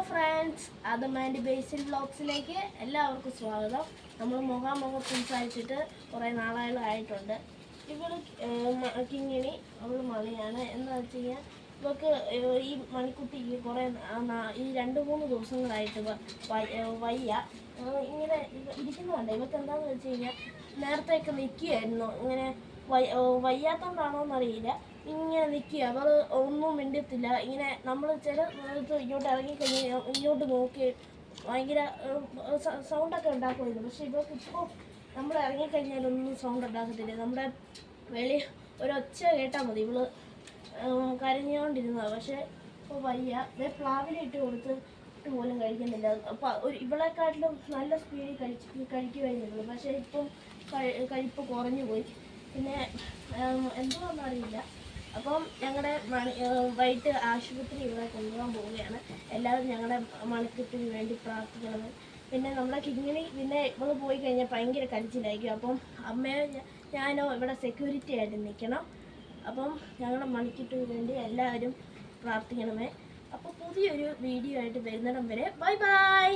Friends, അതും and ബേസിൽ വ്ളോഗ്സിലേക്ക് എല്ലാവർക്കും സ്വാഗതം. നമ്മൾ മുഖാമുഖം സംസാരിച്ചിട്ട് കുറേ നാളുകളായിട്ടുണ്ട്. ഇവള് കിങ്ങിണി, അവൾ മണിയാണ്. എന്താ വെച്ച് കഴിഞ്ഞാൽ ഇവൾക്ക് ഈ മണിക്കുട്ടിക്ക് കുറേ ഈ 2-3 ദിവസങ്ങളായിട്ട് വയ്യ. ഇങ്ങനെ ഇരിക്കുന്നുണ്ട്. ഇവൾക്ക് എന്താണെന്ന് വെച്ച് കഴിഞ്ഞാൽ നേരത്തെയൊക്കെ നിൽക്കുകയായിരുന്നു. ഇങ്ങനെ വയ്യാത്തോണ്ടാണോ എന്നറിയില്ല, ഇങ്ങനെ നിൽക്കുക. അവർ ഒന്നും മിണ്ടത്തില്ല. ഇങ്ങനെ നമ്മൾ ചില നേരത്ത് ഇങ്ങോട്ട് ഇറങ്ങിക്കഴിഞ്ഞാൽ ഇങ്ങോട്ട് നോക്കി ഭയങ്കര സൗണ്ടൊക്കെ ഉണ്ടാക്കുമായിരുന്നു. പക്ഷെ ഇവർക്ക് ഇപ്പോൾ നമ്മൾ ഇറങ്ങിക്കഴിഞ്ഞാലൊന്നും സൗണ്ട് ഉണ്ടാക്കത്തില്ല. നമ്മുടെ വെളി ഒരൊച്ച കേട്ടാൽ മതി ഇവള് കരഞ്ഞുകൊണ്ടിരുന്നതാണ്. പക്ഷേ ഇപ്പോൾ വയ്യ. പ്ലാവിലിട്ട് കൊടുത്തിട്ട് പോലും കഴിക്കുന്നില്ല. അപ്പോൾ ഇവളെക്കാട്ടിലും നല്ല സ്പീഡിൽ കഴിക്കുമായിരുന്നു. പക്ഷേ ഇപ്പം കഴിപ്പ് കുറഞ്ഞു പോയി. പിന്നെ എന്തുകൊണ്ടറിയില്ല. അപ്പം ഞങ്ങളുടെ വൈകിട്ട് ആശുപത്രി ഇവിടെ കൊണ്ടുപോകാൻ പോവുകയാണ്. എല്ലാവരും ഞങ്ങളുടെ മണിക്കുട്ടിന് വേണ്ടി പ്രാർത്ഥിക്കണം. പിന്നെ നമ്മുടെ കിങ്ങിണി പിന്നെ ഇവൾ പോയി കഴിഞ്ഞാൽ ഭയങ്കര കരച്ചിലായിരിക്കും. അപ്പം അമ്മയോ ഞാനോ ഇവിടെ സെക്യൂരിറ്റി ആയിട്ട് നിൽക്കണം. അപ്പം ഞങ്ങളുടെ മണിക്കുട്ടിന് വേണ്ടി എല്ലാവരും പ്രാർത്ഥിക്കണമേ. അപ്പോൾ പുതിയൊരു വീഡിയോ ആയിട്ട് വരുന്നിടം വരെ ബൈ ബൈ.